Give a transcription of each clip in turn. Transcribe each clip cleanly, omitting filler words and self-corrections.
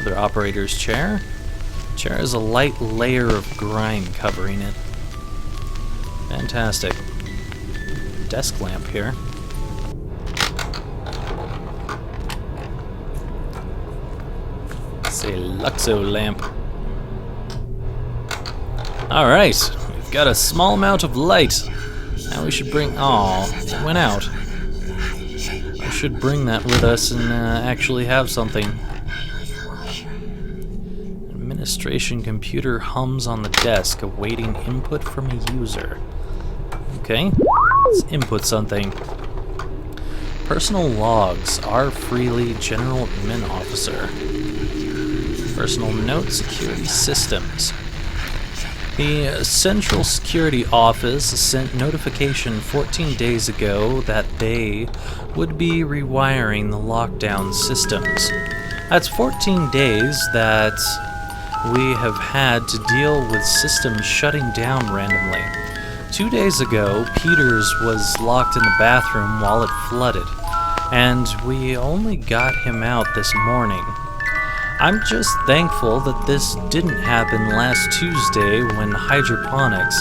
Another operator's chair. Chair has a light layer of grime covering it. Fantastic. Desk lamp here. It's a Luxo lamp. Alright, we've got a small amount of light. Now we should bring... Aw, it went out. We should bring that with us and actually have something. Administration computer hums on the desk, awaiting input from a user. Okay, let's input something. Personal logs. R. Freely, General Admin Officer. Personal note, security systems. The Central Security Office sent notification 14 days ago that they would be rewiring the lockdown systems. That's 14 days that we have had to deal with systems shutting down randomly. 2 days ago, Peters was locked in the bathroom while it flooded, and we only got him out this morning. I'm just thankful that this didn't happen last Tuesday when hydroponics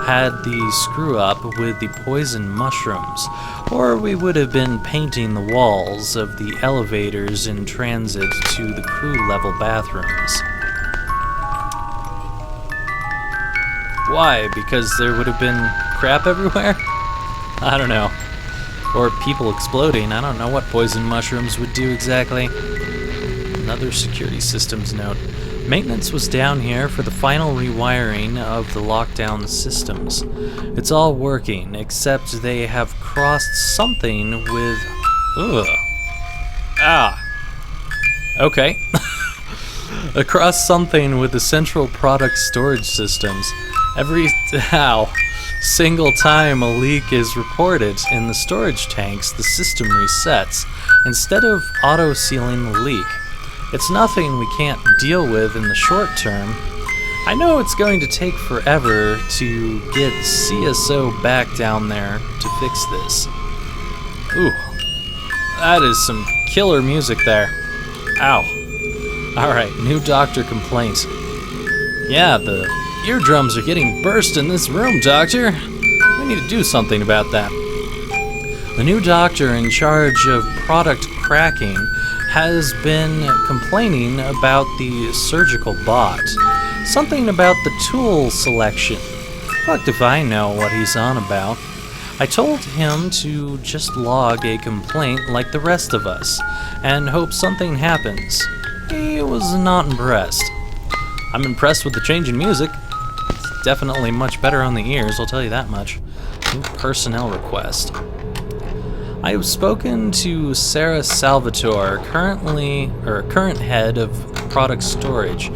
had the screw-up with the poison mushrooms, or we would have been painting the walls of the elevators in transit to the crew-level bathrooms. Why? Because there would have been crap everywhere? I don't know. Or people exploding. I don't know what poison mushrooms would do exactly. Another security systems note. Maintenance was down here for the final rewiring of the lockdown systems. It's all working, except they have crossed something with... Ugh. Ah. Okay. Across something with the central product storage systems. Every single time a leak is reported in the storage tanks, the system resets, instead of auto-sealing the leak. It's nothing we can't deal with in the short term. I know it's going to take forever to get CSO back down there to fix this. Ooh, that is some killer music there. Ow. Alright, new doctor complaint. Yeah, the eardrums are getting burst in this room, Doctor. We need to do something about that. The new doctor in charge of product cracking has been complaining about the surgical bot. Something about the tool selection. Fuck if I know what he's on about. I told him to just log a complaint like the rest of us, and hope something happens. He was not impressed. I'm impressed with the change in music. It's definitely much better on the ears, I'll tell you that much. New personnel request. I have spoken to Sarah Salvatore, current head of product storage,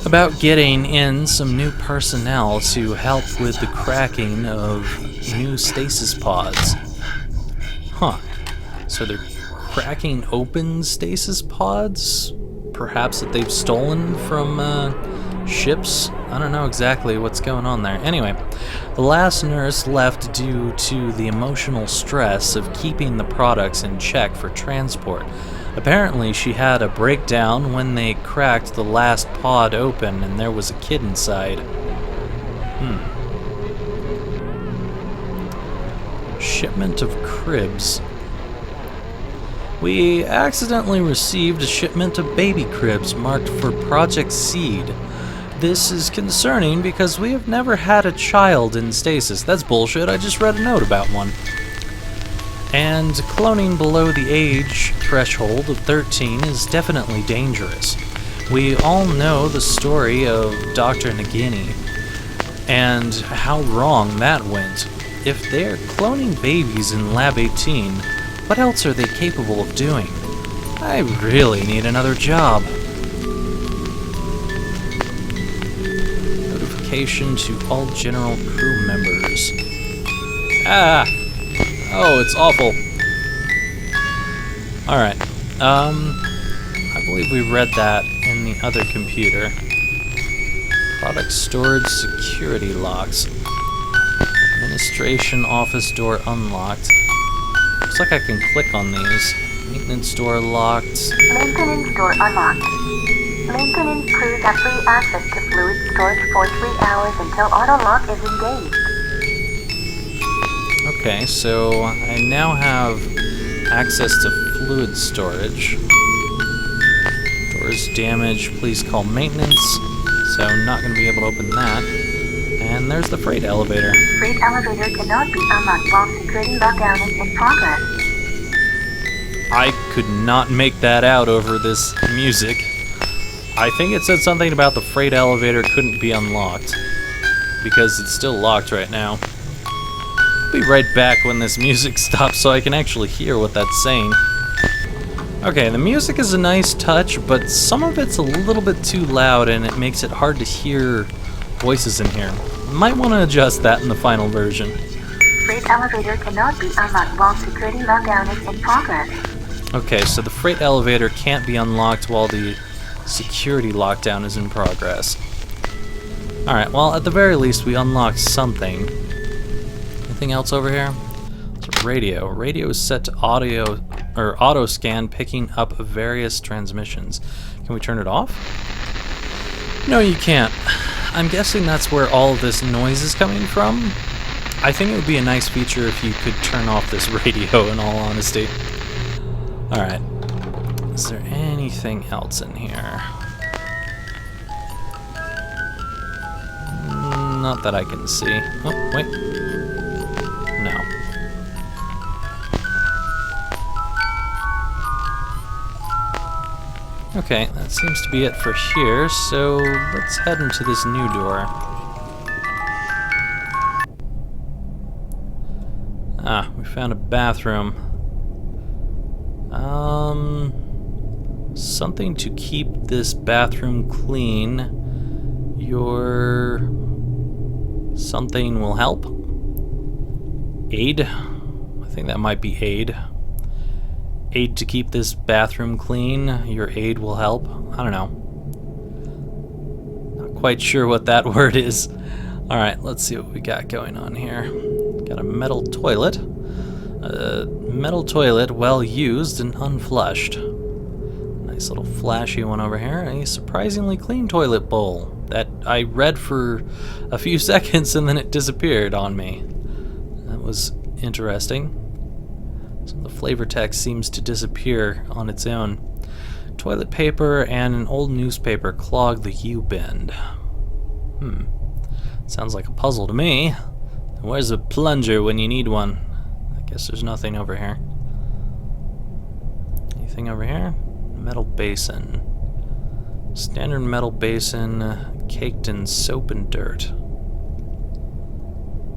about getting in some new personnel to help with the cracking of new stasis pods. Huh. So they're cracking open stasis pods? Perhaps that they've stolen from ships? I don't know exactly what's going on there. Anyway, the last nurse left due to the emotional stress of keeping the products in check for transport. Apparently, she had a breakdown when they cracked the last pod open and there was a kid inside. Shipment of cribs. We accidentally received a shipment of baby cribs marked for Project Seed. This is concerning because we have never had a child in stasis. That's bullshit, I just read a note about one. And cloning below the age threshold of 13 is definitely dangerous. We all know the story of Dr. Nagini and how wrong that went. If they're cloning babies in Lab 18, what else are they capable of doing? I really need another job. Notification to all general crew members. Ah! Oh, it's awful. Alright. I believe we read that in the other computer. Product storage security locks. Administration office door unlocked. Looks like I can click on these. Maintenance door locked. Maintenance door unlocked. Maintenance crews have free access to fluid storage for 3 hours until auto-lock is engaged. Okay, so I now have access to fluid storage. Doors damaged, please call maintenance. So I'm not going to be able to open that. And there's the freight elevator. Freight elevator cannot be unlocked while security lockdown is in progress. I could not make that out over this music. I think it said something about the freight elevator couldn't be unlocked, because it's still locked right now. I'll be right back when this music stops so I can actually hear what that's saying. Okay, the music is a nice touch, but some of it's a little bit too loud and it makes it hard to hear voices in here. Might want to adjust that in the final version. Freight elevator cannot be unlocked while security lockdown is in progress. Okay, so the freight elevator can't be unlocked while the security lockdown is in progress. Alright, well, at the very least, we unlocked something. Anything else over here? It's a radio. Radio is set to auto scan, picking up various transmissions. Can we turn it off? No, you can't. I'm guessing that's where all of this noise is coming from. I think it would be a nice feature if you could turn off this radio, in all honesty. Alright. Is there anything else in here? Not that I can see. Oh, wait. No. Okay, that seems to be it for here, so let's head into this new door. Ah, we found a bathroom. Something to keep this bathroom clean. Something will help. Aid? I think that might be aid. Aid to keep this bathroom clean. Your aid will help. I don't know. Not quite sure what that word is. Alright, let's see what we got going on here. Got a metal toilet. A metal toilet, well used and unflushed. Nice little flashy one over here. A surprisingly clean toilet bowl that I read for a few seconds and then it disappeared on me. That was interesting. So the flavor text seems to disappear on its own. Toilet paper and an old newspaper clog the U-bend. Sounds like a puzzle to me. Where's a plunger when you need one? I guess there's nothing over here. Anything over here? Metal basin. Standard metal basin caked in soap and dirt.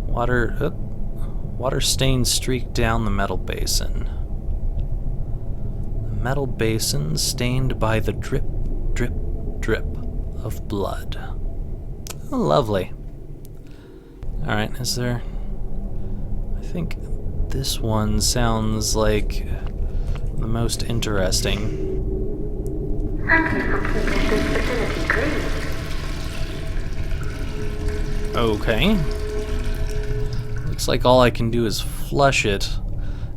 Water stains streak down the metal basin. The metal basin stained by the drip, drip, drip of blood. Oh, lovely. Alright, is there... I think this one sounds like the most interesting. Thank you for keeping this facility clean. Okay. Looks like all I can do is flush it,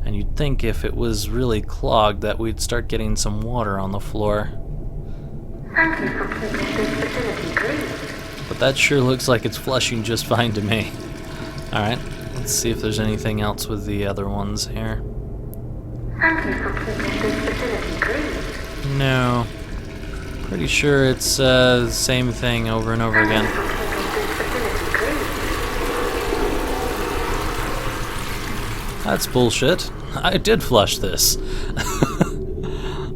and you'd think if it was really clogged that we'd start getting some water on the floor. Thank you for keeping this facility clean. But that sure looks like it's flushing just fine to me. Alright, let's see if there's anything else with the other ones here. Thank you for keeping this facility clean. No. Pretty sure it's the same thing over and over again. That's bullshit. I did flush this.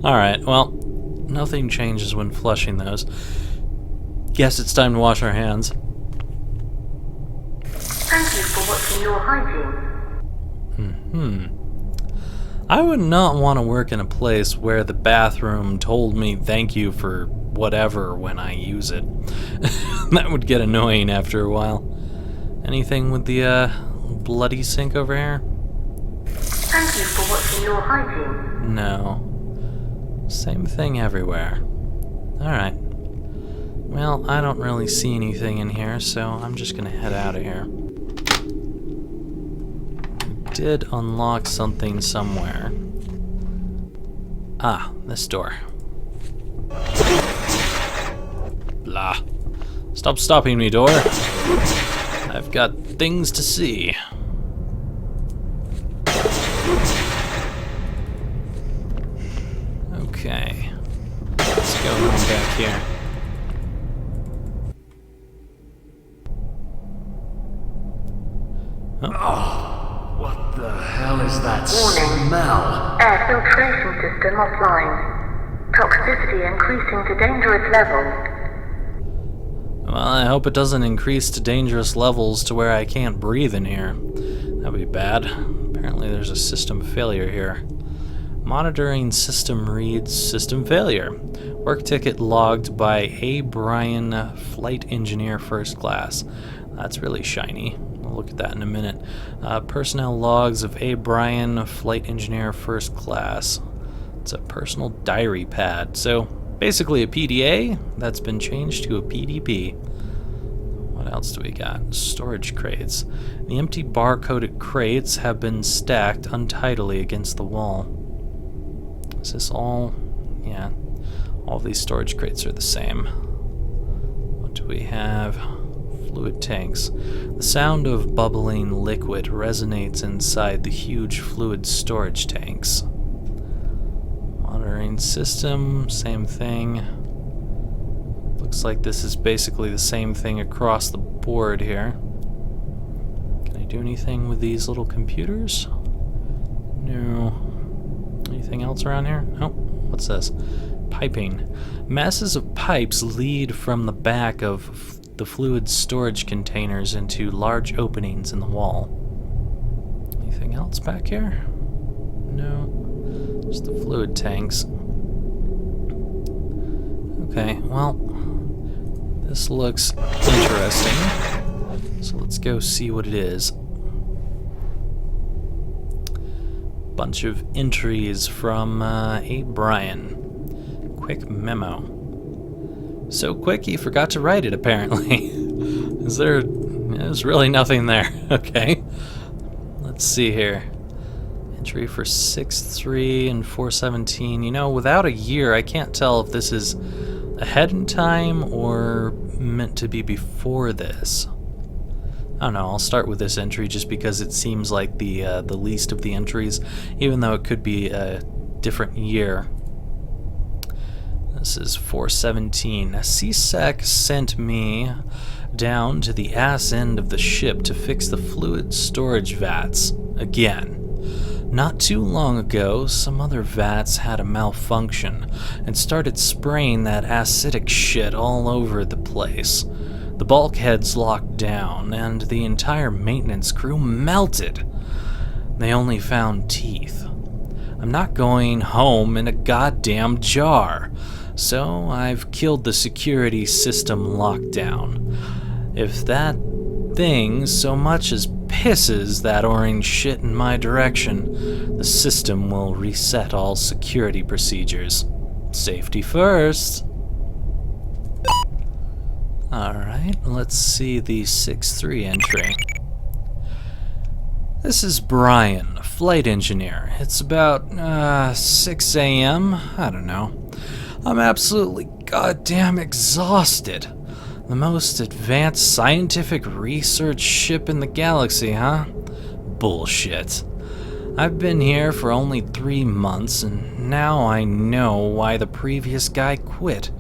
Alright, well, nothing changes when flushing those. Guess it's time to wash our hands. Thank you for watching your hygiene. I would not want to work in a place where the bathroom told me thank you for whatever when I use it. That would get annoying after a while. Anything with the bloody sink over here? Thank you for watching your hygiene. No. Same thing everywhere. Alright. Well, I don't really see anything in here, so I'm just gonna head out of here. Did unlock something somewhere. Ah, this door. Stop stopping me, door. I've got things to see. Okay. Let's go on back here. Oh, what the hell is that Warning. smell? Air filtration system offline. Toxicity increasing to dangerous levels. Well, I hope it doesn't increase to dangerous levels to where I can't breathe in here. That'd be bad. Apparently there's a system failure here. Monitoring system reads system failure. Work ticket logged by A. Bryan, flight engineer first class. That's really shiny. We'll look at that in a minute. Personnel logs of A. Bryan, flight engineer first class. It's a personal diary pad. So basically a PDA that's been changed to a PDP. What else do we got? Storage crates. The empty bar-coded crates have been stacked untidily against the wall. Is this all? Yeah. All these storage crates are the same. What do we have? Fluid tanks. The sound of bubbling liquid resonates inside the huge fluid storage tanks. Monitoring system, same thing. Looks like this is basically the same thing across the board here. Can I do anything with these little computers? No. Anything else around here? Oh, what's this? Piping. Masses of pipes lead from the back of the fluid storage containers into large openings in the wall. Anything else back here? No. Just the fluid tanks. Okay, well, this looks interesting. So let's go see what it is. Bunch of entries from A. Bryan. Quick memo. So quick he forgot to write it, apparently. There's really nothing there. Okay. Let's see here. Entry for 6/3 and 4/17. You know, without a year, I can't tell if this is ahead in time or meant to be before this. I don't know, I'll start with this entry just because it seems like the least of the entries, even though it could be a different year. This is 4/17. CSEC sent me down to the ass end of the ship to fix the fluid storage vats again. Not too long ago, some other vats had a malfunction and started spraying that acidic shit all over the place. The bulkheads locked down, and the entire maintenance crew melted. They only found teeth. I'm not going home in a goddamn jar, so I've killed the security system lockdown. If that thing so much as pisses that orange shit in my direction, the system will reset all security procedures. Safety first. Alright, let's see the 6/3 entry. This is Brian, flight engineer. It's about 6 a.m. I don't know. I'm absolutely goddamn exhausted. The most advanced scientific research ship in the galaxy, huh? Bullshit. I've been here for only 3 months, and now I know why the previous guy quit.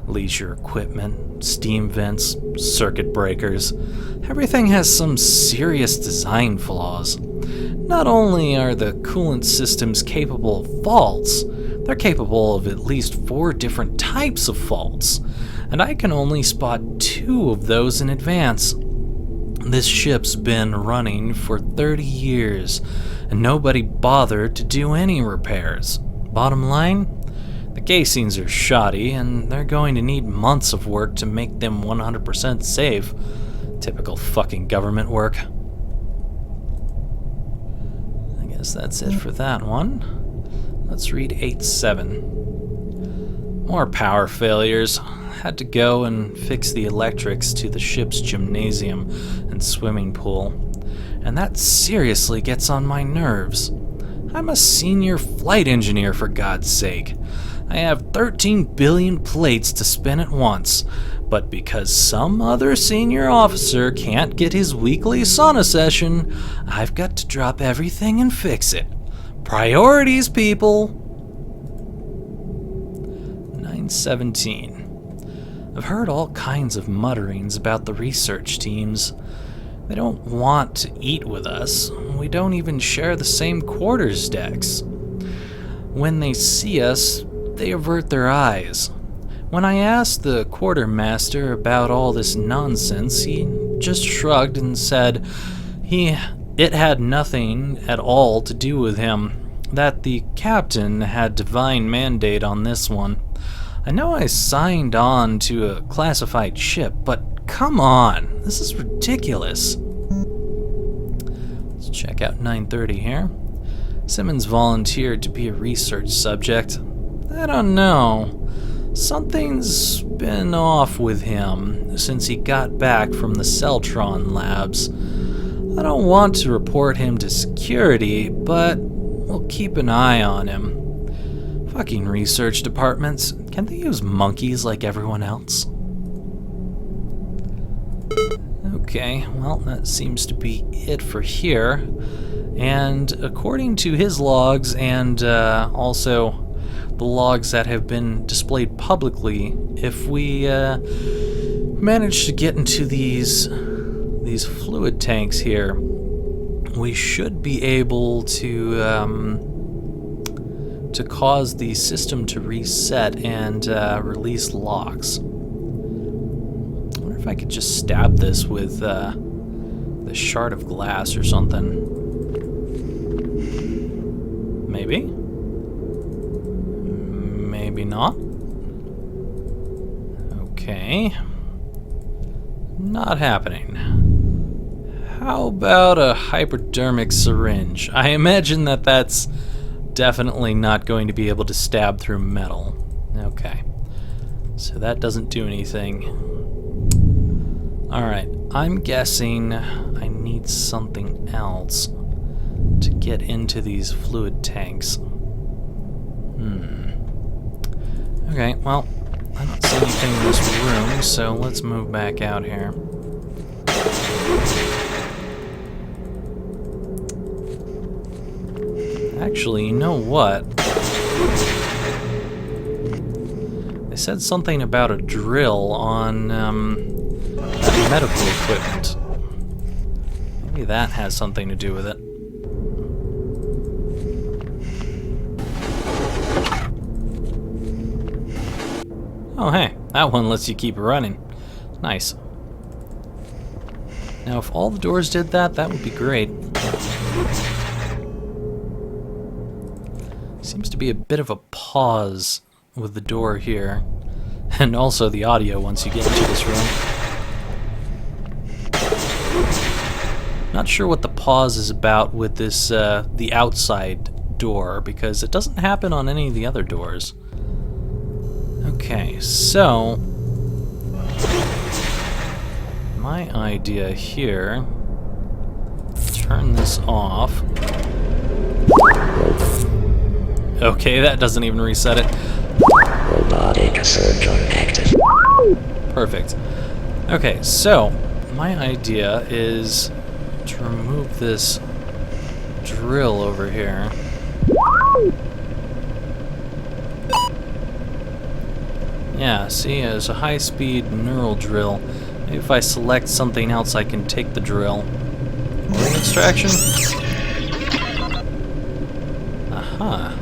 Leisure equipment, steam vents, circuit breakers. Everything has some serious design flaws. Not only are the coolant systems capable of faults, they're capable of at least 4 different types of faults, and I can only spot 2 of those in advance. This ship's been running for 30 years, and nobody bothered to do any repairs. Bottom line? The casings are shoddy, and they're going to need months of work to make them 100% safe. Typical fucking government work. I guess that's it for that one. Let's read 8/7. More power failures. Had to go and fix the electrics to the ship's gymnasium and swimming pool. And that seriously gets on my nerves. I'm a senior flight engineer, for God's sake. I have 13 billion plates to spin at once, but because some other senior officer can't get his weekly sauna session, I've got to drop everything and fix it. Priorities, people! 917. I've heard all kinds of mutterings about the research teams. They don't want to eat with us. We don't even share the same quarters decks. When they see us, they avert their eyes. When I asked the quartermaster about all this nonsense, he just shrugged and said it had nothing at all to do with him, that the captain had divine mandate on this one. I know I signed on to a classified ship, but come on, this is ridiculous. Let's check out 930 here. Simmons volunteered to be a research subject. I don't know. Something's been off with him since he got back from the Celtron labs. I don't want to report him to security, but we'll keep an eye on him. Fucking research departments. Can't they use monkeys like everyone else? Okay, well, that seems to be it for here. And according to his logs and also the logs that have been displayed publicly, if we manage to get into these fluid tanks here, we should be able to cause the system to reset and release locks. I wonder if I could just stab this with the shard of glass or something. Maybe? Maybe not. Okay. Not happening. How about a hypodermic syringe? I imagine that that's definitely not going to be able to stab through metal. Okay. So that doesn't do anything. Alright, I'm guessing I need something else to get into these fluid tanks. Okay, well, I don't see anything in this room, so let's move back out here. Actually, you know what? They said something about a drill on that medical equipment. Maybe that has something to do with it. Oh hey, that one lets you keep running. Nice. Now if all the doors did that, that would be great. Seems to be a bit of a pause with the door here. And also the audio once you get into this room. Not sure what the pause is about with this, the outside door, because it doesn't happen on any of the other doors. Okay, so my idea here, turn this off. Okay, that doesn't even reset it. Robotic surgeon active. Perfect. Okay, so my idea is to remove this drill over here. Yeah, see, it's a high-speed neural drill. Maybe if I select something else, I can take the drill. Organ extraction? Aha.